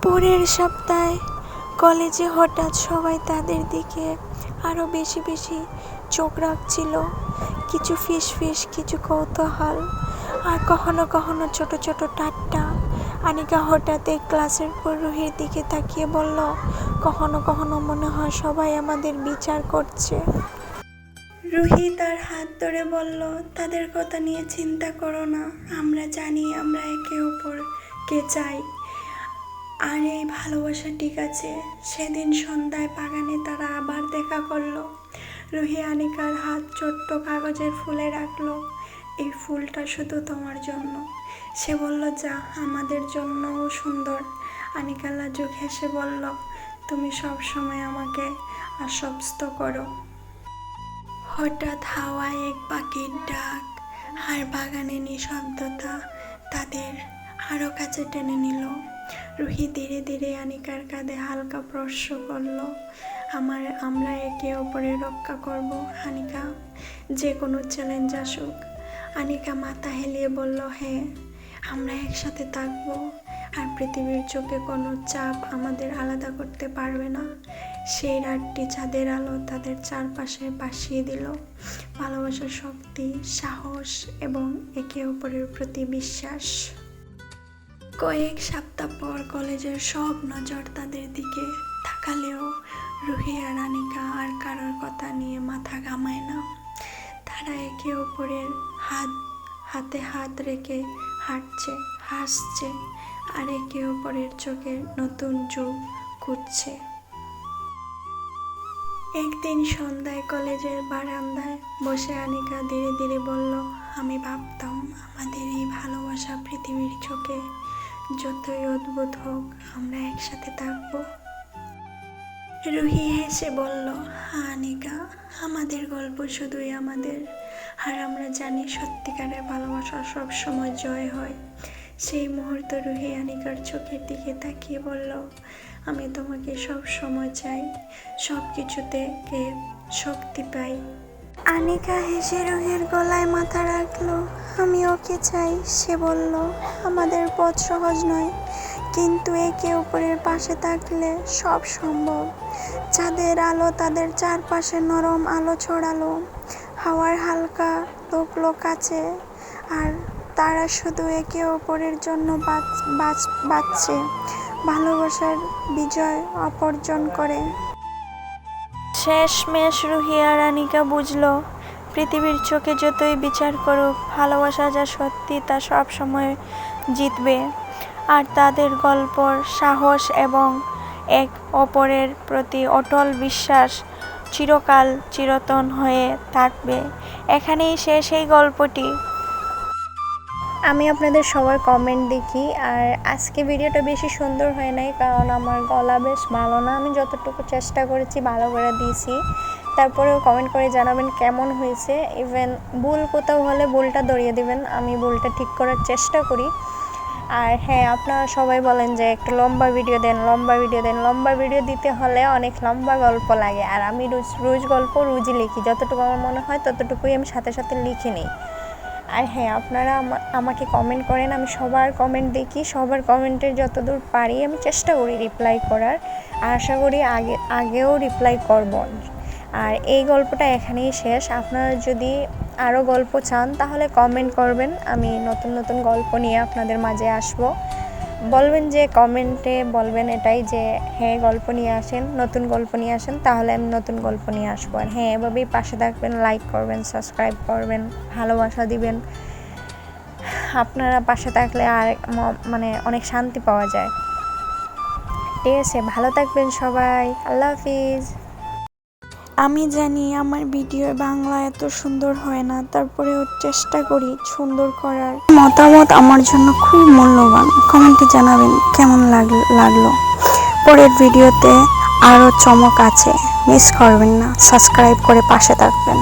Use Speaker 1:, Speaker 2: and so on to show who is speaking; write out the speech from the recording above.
Speaker 1: পরের সপ্তাহে কলেজে হঠাৎ সবাই তাদের দিকে আরো বেশি বেশি চোখ রাখছিল। কিছু ফিসফিস, কিছু কৌতূহল, আর কখনো কখনো ছোট ছোট ঠাট্টা। আনিকা হঠাৎ এক ক্লাসের পর রুহির দিকে তাকিয়ে বলল, কখনো কখনো মনে হয় সবাই আমাদের বিচার করছে। রুহি তার হাত ধরে বলল, তাদের কথা নিয়ে চিন্তা করো না, আমরা জানি আমরা একে অপরকে চাই, আর এই ভালোবাসা ঠিক আছে। সেদিন সন্ধ্যায় বাগানে তারা আবার দেখা করলো। রুহি আনিকার হাত ছোট্ট কাগজের ফুলে রাখলো। এই ফুলটা শুধু তোমার জন্য। সে বলল, যা, আমাদের জন্যও সুন্দর। আনিকা লাজুক হেসে বলল, তুমি সব সময় আমাকে আশ্বস্ত করো। হঠাৎ হাওয়ায় এক পাখির ডাক আর বাগানে নিঃশব্দতা তাদের আরো কাছে টেনে নিল। রুহি ধীরে ধীরে আনিকার কাঁধে হালকা স্পর্শ করলো। আমরা একে অপরের রক্ষা করব আনিকা, যে কোনো চ্যালেঞ্জ আসুক। আনিকা মাথা হেলিয়ে বলল, হ্যাঁ, আমরা একসাথে থাকবো, আর পৃথিবীর চোখে কোনো চাপ আমাদের আলাদা করতে পারবে না। সেই রাতটি চাঁদের আলো তাদের চারপাশে ভাসিয়ে দিল। ভালোবাসার শক্তি, সাহস এবং একে অপরের প্রতি বিশ্বাস। কয়েক সপ্তাহ পর কলেজের সব নজর তাদের দিকে তাকালেও রুহি আর আনিকা আর কারোর কথা নিয়ে মাথা ঘামায় না। তারা একে অপরের হাতে হাত রেখে হাঁটছে, হাসছে, আর একে অপরের চোখে নতুন যুগ খুঁজছে। একদিন সন্ধ্যায় কলেজের বারান্দায় বসে আনিকা ধীরে ধীরে বলল, আমি ভাবতাম আমাদের এই ভালোবাসা পৃথিবীর চোখে যতই অদ্ভুত হোক, আমরা একসাথে থাকবো। রুহি হেসে বলল, আনিকা, আমাদের গল্প শুধুই আমাদের, আর আমরা জানি সত্যিকারের ভালোবাসা সব সময় জয় হয়। সেই মুহূর্তে রুহি আনিকার চোখের দিকে তাকিয়ে বলল, আমি তোমাকে সব সময় চাই, সব কিছুতে শক্তি পাই। আনিকা হেসে রুহির গলায় মাথা রাখলো। আমি ওকে চাই। সে বলল, আমাদের পথ সহজ নয়, কিন্তু একে অপরের পাশে থাকলে সব সম্ভব। চাঁদের আলো তাদের চারপাশে নরম আলো ছড়ালো। হাওয়ার হালকা লোকলো কাছে, আর তারা শুধু একে অপরের জন্য বাঁচছে, ভালোবাসার বিজয় অর্জন করে। শেষমেশ রুহি আর আনিকা বুঝলো, পৃথিবীর চোখে যতই বিচার করুক, ভালোবাসা যা সত্যি তা সব সময় জিতবে। আর তাদের গল্পর সাহস এবং এক অপরের প্রতি অটল বিশ্বাস চিরকাল চিরন্তন হয়ে থাকবে। এখানেই শেষ এই গল্পটি। আমি আপনাদের সবার কমেন্ট দেখি, আর আজকে ভিডিওটা বেশি সুন্দর হয় নাই, কারণ আমার গলা বেশ ভালো না। আমি যতটুকু চেষ্টা করেছি ভালো করে দিয়েছি, তারপরেও কমেন্ট করে জানাবেন কেমন হয়েছে। ইভেন ভুল কোথাও হলে ভুলটা ধরিয়ে দিবেন, আমি ভুলটা ঠিক করার চেষ্টা করি। আর হ্যাঁ, আপনারা সবাই বলেন যে একটু লম্বা ভিডিও দেন, লম্বা ভিডিও দেন। লম্বা ভিডিও দিতে হলে অনেক লম্বা গল্প লাগে, আর আমি রোজ গল্প রোজই লিখি, যতটুকু আমার মনে হয় ততটুকুই আমি সাথে সাথে লিখে নিই। আর হ্যাঁ, আপনারা আমাকে কমেন্ট করেন, আমি সবার কমেন্ট দেখি, সবার কমেন্টের যতদূর পারি আমি চেষ্টা করি রিপ্লাই করার, আর আশা করি আগেও রিপ্লাই করব। আর এই গল্পটা এখানেই শেষ। আপনারা যদি আরও গল্প চান তাহলে কমেন্ট করবেন, আমি নতুন নতুন গল্প নিয়ে আপনাদের মাঝে আসব। বলবেন যে কমেন্টে বলবেন এটাই যে হ্যাঁ, গল্প নিয়ে আসেন, নতুন গল্প নিয়ে আসেন, তাহলে আমি নতুন গল্প নিয়ে আসবো। আর হ্যাঁ, এভাবেই পাশে থাকবেন, লাইক করবেন, সাবস্ক্রাইব করবেন, ভালোবাসা দিবেন। আপনারা পাশে থাকলে আর অনেক শান্তি পাওয়া যায়। ঠিক আছে, ভালো থাকবেন সবাই, আল্লাহ হাফিজ। আমি জানি আমার ভিডিও বাংলা এত সুন্দর হয় না, তারপরেও চেষ্টা করি সুন্দর করার। মতামত আমার জন্য খুব মূল্যবান। কমেন্টে জানাবেন কেমন লাগলো। পরের ভিডিওতে আরও চমক আছে, মিস করবেন না। সাবস্ক্রাইব করে পাশে থাকবেন।